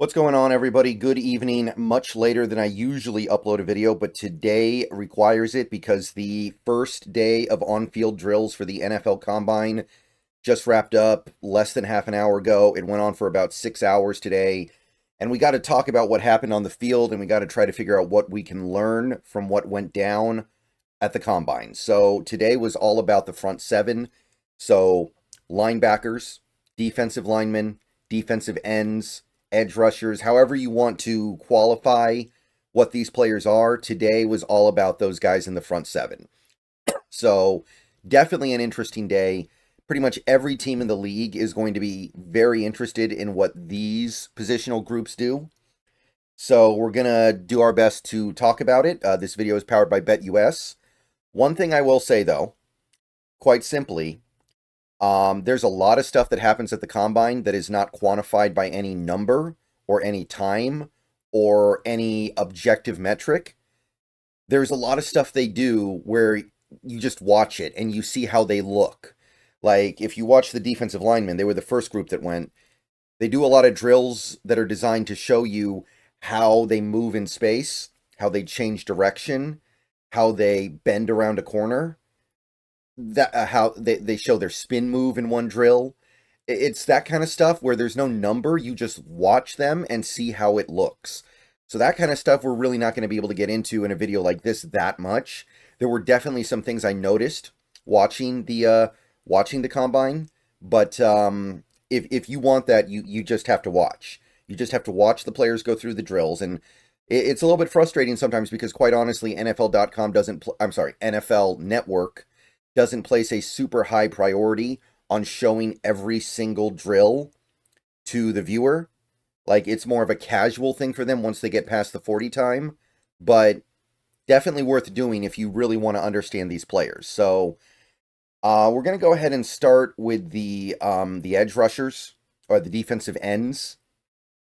What's going on, everybody? Good evening. Much later than I usually upload a video, but today requires it because the first day of on-field drills for the NFL Combine just wrapped up less than half an hour ago. It went on for about 6 hours today, and we got to talk about what happened on the field, and we got to try to figure out what we can learn from what went down at the Combine. So today was all about the front seven. So linebackers, defensive linemen, defensive ends, edge rushers, however you want to qualify what these players are. Today was all about those guys in the front seven. So definitely an interesting day. Pretty much every team in the league is going to be very interested in what these positional groups do. So we're going to do our best to talk about it. This video is powered by BetUS. One thing I will say, though, quite simply, there's a lot of stuff that happens at the Combine that is not quantified by any number or any time or any objective metric. There's a lot of stuff they do where you just watch it and you see how they look. Like, if you watch the defensive linemen, they were the first group that went. They do a lot of drills that are designed to show you how they move in space, how they change direction, how they bend around a corner, that how they show their spin move in one drill. It's that kind of stuff where there's no number. You just watch them and see how it looks. So that kind of stuff we're really not going to be able to get into in a video like this that much. There were definitely some things I noticed watching the Combine, but if you want that, you just have to watch. You just have to watch the players go through the drills, and it's a little bit frustrating sometimes because, quite honestly, NFL.com doesn't. I'm sorry, NFL Network doesn't place a super high priority on showing every single drill to the viewer. Like, it's more of a casual thing for them once they get past the 40 time, but definitely worth doing if you really want to understand these players. So we're going to go ahead and start with the edge rushers, or the defensive ends.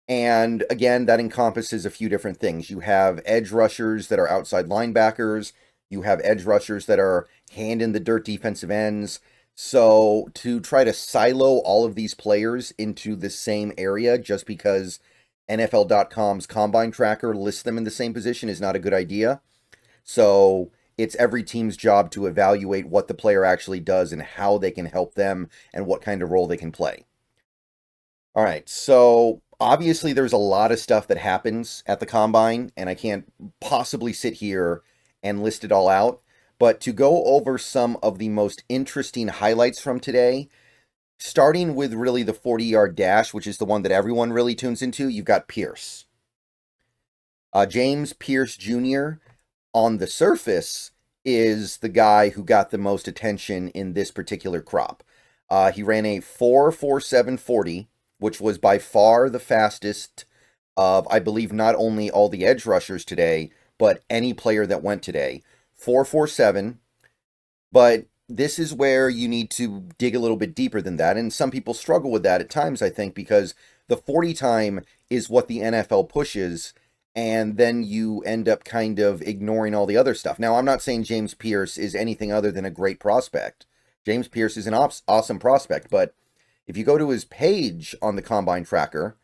And again, that encompasses a few different things. You have edge rushers that are outside linebackers. You have edge rushers that are hand in the dirt defensive ends. So to try to silo all of these players into the same area just because NFL.com's Combine Tracker lists them in the same position is not a good idea. So it's every team's job to evaluate what the player actually does and how they can help them and what kind of role they can play. All right, so obviously there's a lot of stuff that happens at the Combine, and I can't possibly sit here and list it all out. But to go over some of the most interesting highlights from today, starting with really the 40-yard dash, which is the one that everyone really tunes into, you've got Pearce. James Pearce Jr. on the surface is the guy who got the most attention in this particular crop. He ran a 4.4740, which was by far the fastest of, I believe, not only all the edge rushers today, but any player that went today. 4.47, but this is where you need to dig a little bit deeper than that, and some people struggle with that at times, I think, because the 40 time is what the NFL pushes, and then you end up kind of ignoring all the other stuff. Now, I'm not saying James Pearce is anything other than a great prospect. James Pearce is an awesome prospect, but if you go to his page on the Combine Tracker,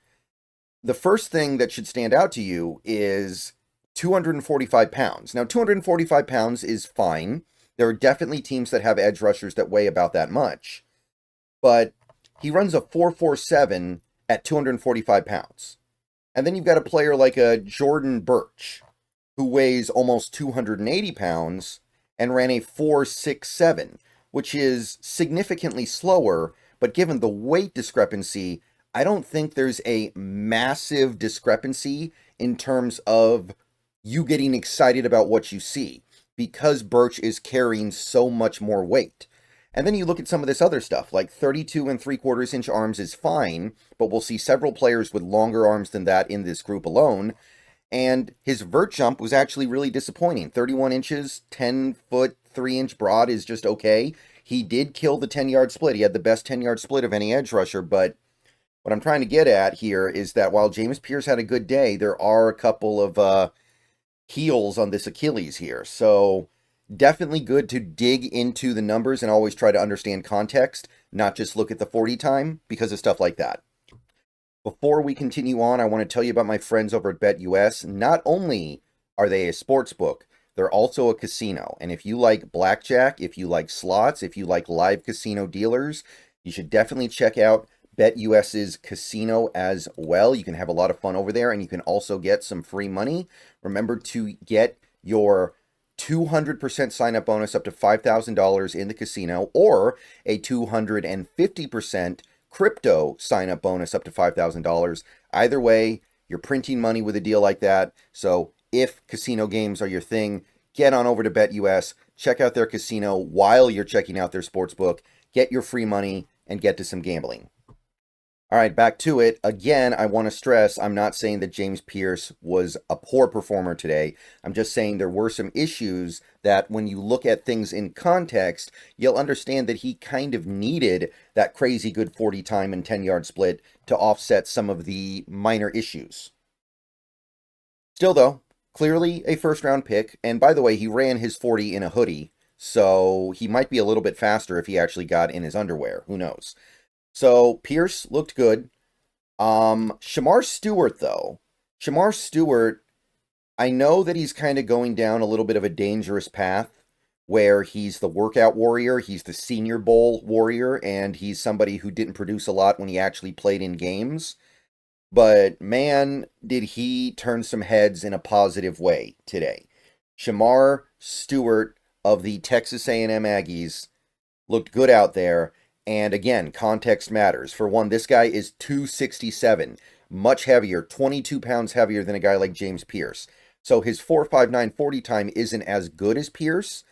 the first thing that should stand out to you is 245 pounds. Now, 245 pounds is fine. There are definitely teams that have edge rushers that weigh about that much. But he runs a 4.47 at 245 pounds. And then you've got a player like a Jordan Birch, who weighs almost 280 pounds and ran a 4.67, which is significantly slower, but given the weight discrepancy, I don't think there's a massive discrepancy in terms of you getting excited about what you see, because Birch is carrying so much more weight. And then you look at some of this other stuff, like 32 and 3/4 inch arms is fine, but we'll see several players with longer arms than that in this group alone. And his vert jump was actually really disappointing. 31 inches, 10 foot, 3-inch broad is just okay. He did kill the 10-yard split. He had the best 10-yard split of any edge rusher, but what I'm trying to get at here is that while James Pearce had a good day, there are a couple of heels on this Achilles here. So definitely good to dig into the numbers and always try to understand context, not just look at the 40 time because of stuff like that. Before we continue on, I want to tell you about my friends over at BetUS. Not only are they a sports book, they're also a casino. And if you like blackjack, if you like slots, if you like live casino dealers, you should definitely check out BetUS's casino as well. You can have a lot of fun over there, and you can also get some free money. Remember to get your 200% sign-up bonus up to $5,000 in the casino, or a 250% crypto sign-up bonus up to $5,000. Either way, you're printing money with a deal like that. So if casino games are your thing, get on over to BetUS, check out their casino while you're checking out their sportsbook, get your free money, and get to some gambling. All right, back to it. Again, I want to stress, I'm not saying that James Pearce was a poor performer today. I'm just saying there were some issues that when you look at things in context, you'll understand that he kind of needed that crazy good 40 time and 10-yard split to offset some of the minor issues. Still, though, clearly a first-round pick. And by the way, he ran his 40 in a hoodie, so he might be a little bit faster if he actually got in his underwear. Who knows? So Pearce looked good. Shamar Stewart, though. Shamar Stewart, I know that he's kind of going down a little bit of a dangerous path where he's the workout warrior, he's the Senior Bowl warrior, and he's somebody who didn't produce a lot when he actually played in games. But man, did he turn some heads in a positive way today. Shamar Stewart of the Texas A&M Aggies looked good out there. And again, context matters. For one, this guy is 267, much heavier, 22 pounds heavier than a guy like James Pearce. So his 4.59 40 time isn't as good as Pearce,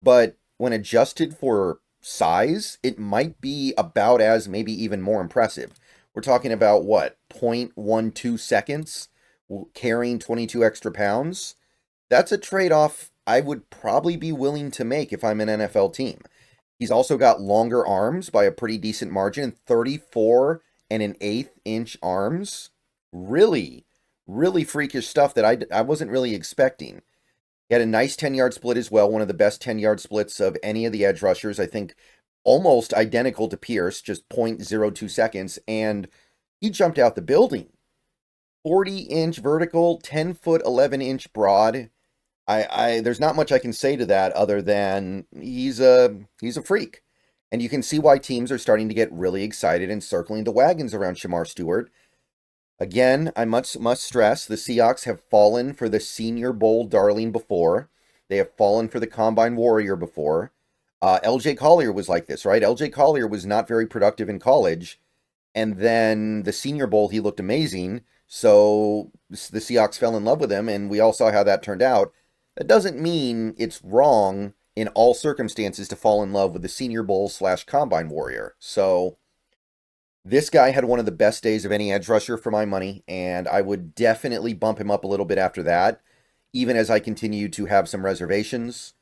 but when adjusted for size, it might be about as, maybe even more impressive. We're talking about what, 0.12 seconds carrying 22 extra pounds? That's a trade-off I would probably be willing to make if I'm an NFL team. He's also got longer arms by a pretty decent margin, 34 and an eighth inch arms. Really, really freakish stuff that I wasn't really expecting. He had a nice 10-yard split as well, one of the best 10-yard splits of any of the edge rushers. I think almost identical to Pearce, just 0.02 seconds, and he jumped out the building. 40-inch vertical, 10-foot, 11-inch broad. There's not much I can say to that other than he's a freak. And you can see why teams are starting to get really excited and circling the wagons around Shamar Stewart. Again, I must stress, the Seahawks have fallen for the Senior Bowl darling before. They have fallen for the Combine Warrior before. LJ Collier was like this, right? LJ Collier was not very productive in college. And then the Senior Bowl, he looked amazing. So the Seahawks fell in love with him, and we all saw how that turned out. That doesn't mean it's wrong in all circumstances to fall in love with the Senior Bowl / Combine Warrior. So this guy had one of the best days of any edge rusher for my money, and I would definitely bump him up a little bit after that, even as I continue to have some reservations.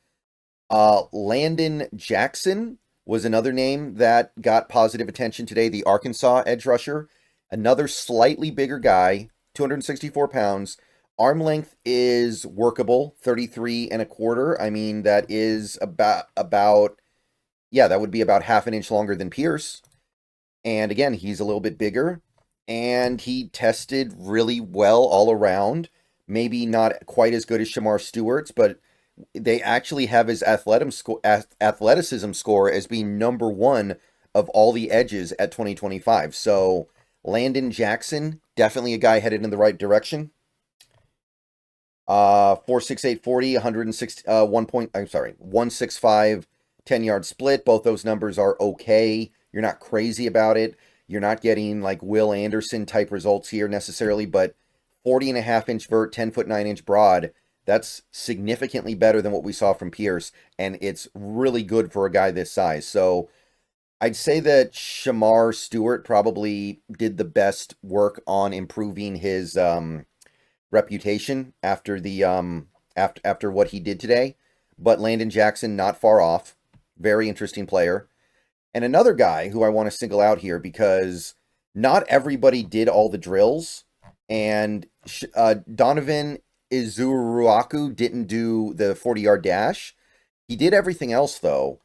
Landon Jackson was another name that got positive attention today, the Arkansas edge rusher. Another slightly bigger guy, 264 pounds. Arm length is workable, 33 and a quarter. I mean, that is about, yeah, that would be about half an inch longer than Pearce. And again, he's a little bit bigger, and he tested really well all around. Maybe not quite as good as Shamar Stewart's, but they actually have his athleticism score as being number one of all the edges at 2025. So Landon Jackson, definitely a guy headed in the right direction. 4.68 40, 165 10-yard split. Both those numbers are okay. You're not crazy about it. You're not getting like Will Anderson type results here necessarily, but 40.5-inch vert, 10-foot 9-inch broad. That's significantly better than what we saw from Pearce, and it's really good for a guy this size. So I'd say that Shamar Stewart probably did the best work on improving his reputation after the after what he did today. But Landon Jackson not far off. Very interesting player. And another guy who I want to single out here because not everybody did all the drills, and Donovan Izuruaku didn't do the 40-yard dash. He did everything else, though,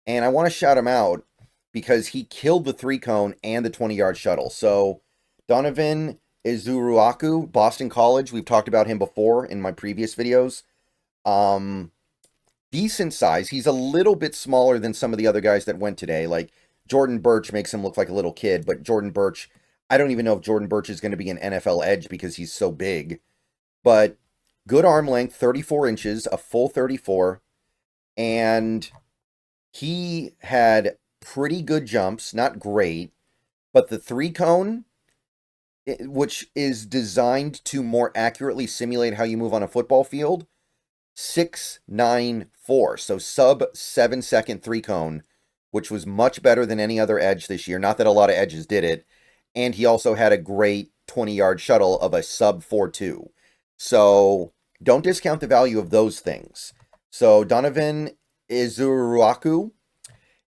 and I want to shout him out because he killed the 3-cone and the 20-yard shuttle. So Donovan Izuruaku, Boston College. We've talked about him before in my previous videos. Um, Decent size. He's a little bit smaller than some of the other guys that went today. Like Jordan Birch makes him look like a little kid, but Jordan Birch, I don't even know if Jordan Birch is going to be an NFL edge because he's so big. But good arm length, 34 inches, a full 34, and he had pretty good jumps, not great, but the 3-cone, which is designed to more accurately simulate how you move on a football field, 6.94, so sub 7-second 3-cone, which was much better than any other edge this year. Not that a lot of edges did it. And he also had a great 20-yard shuttle of a sub 4.2. So don't discount the value of those things. So Donovan Izuruaku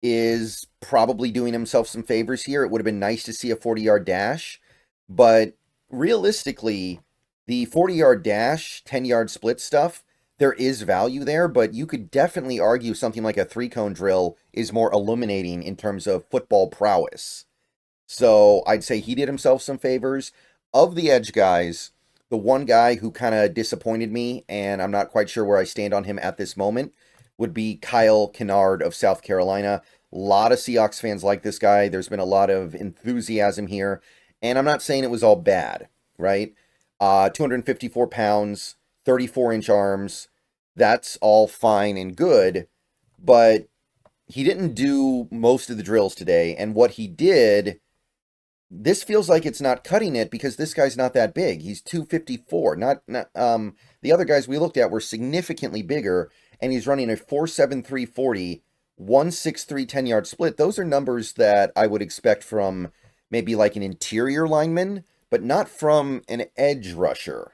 is probably doing himself some favors here. It would have been nice to see a 40-yard dash, but realistically, the 40-yard dash, 10-yard split stuff, there is value there, but you could definitely argue something like a 3-cone drill is more illuminating in terms of football prowess. So I'd say he did himself some favors. Of the edge guys, the one guy who kind of disappointed me, and I'm not quite sure where I stand on him at this moment, would be Kyle Kennard of South Carolina. A lot of Seahawks fans like this guy. There's been a lot of enthusiasm here, and I'm not saying it was all bad, right? 254 pounds, 34-inch arms, that's all fine and good, but he didn't do most of the drills today, and what he did, this feels like it's not cutting it because this guy's not that big. He's 254. The other guys we looked at were significantly bigger, and he's running a 4.73 40, 1.63 10-yard split. Those are numbers that I would expect from maybe like an interior lineman, but not from an edge rusher.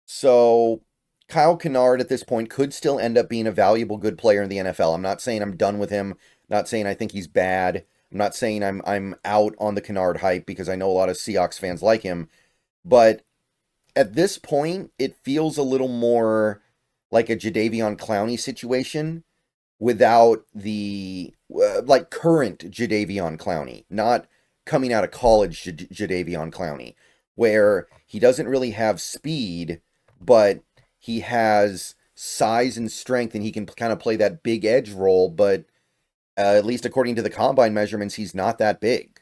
So Kyle Kennard at this point could still end up being a valuable, good player in the NFL. I'm not saying I'm done with him. I'm not saying I think he's bad. I'm not saying I'm out on the Kennard hype because I know a lot of Seahawks fans like him. But at this point, it feels a little more like a Jadeveon Clowney situation without the, like current Jadeveon Clowney, not coming out of college Jadeveon Clowney, where he doesn't really have speed, but he has size and strength, and he can kind of play that big edge role, but at least according to the combine measurements, he's not that big.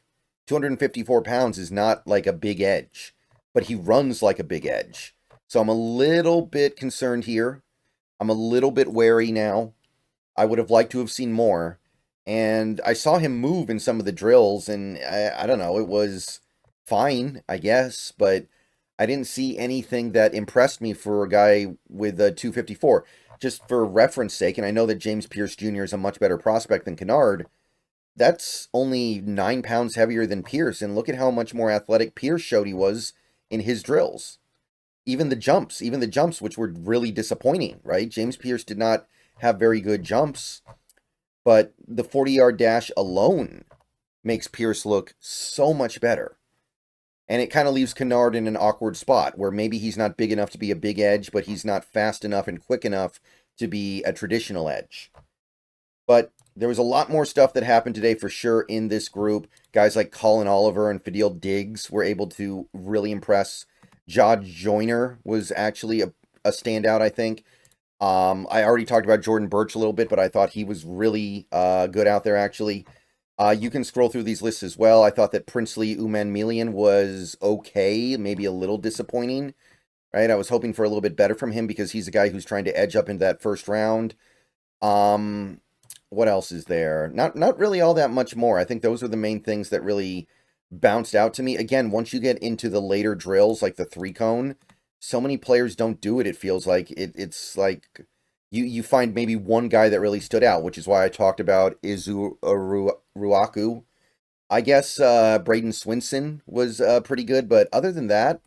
254 pounds is not like a big edge, but he runs like a big edge. So I'm a little bit concerned here. I'm a little bit wary now. I would have liked to have seen more. And I saw him move in some of the drills, and I don't know, it was fine, I guess, but I didn't see anything that impressed me for a guy with a 254. Just for reference sake, and I know that James Pearce Jr. is a much better prospect than Kennard, that's only 9 pounds heavier than Pearce, and look at how much more athletic Pearce showed he was in his drills. Even the jumps, which were really disappointing, right? James Pearce did not have very good jumps, but the 40-yard dash alone makes Pearce look so much better. And it kind of leaves Kennard in an awkward spot where maybe he's not big enough to be a big edge, but he's not fast enough and quick enough to be a traditional edge. But there was a lot more stuff that happened today for sure in this group. Guys like Colin Oliver and Fadil Diggs were able to really impress. Jod Joyner was actually a standout, I think. I already talked about Jordan Birch a little bit, but I thought he was really good out there, actually. You can scroll through these lists as well. I thought that Princely Umanmielian was okay, maybe a little disappointing, right? I was hoping for a little bit better from him because he's a guy who's trying to edge up into that first round. What else is there? Not really all that much more. I think those are the main things that really bounced out to me. Again, once you get into the later drills, like the 3-cone, so many players don't do it, it feels like. It's like you find maybe one guy that really stood out, which is why I talked about Izuruaku. I guess Braden Swinson was pretty good, but other than that,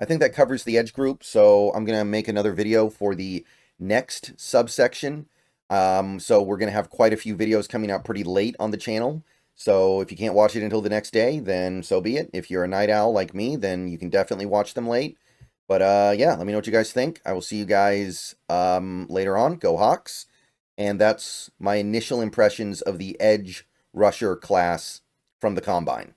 I think that covers the edge group, so I'm going to make another video for the next subsection. So we're going to have quite a few videos coming out pretty late on the channel, so if you can't watch it until the next day, then so be it. If you're a night owl like me, then you can definitely watch them late. But yeah, let me know what you guys think. I will see you guys later on. Go Hawks. And that's my initial impressions of the edge rusher class from the Combine.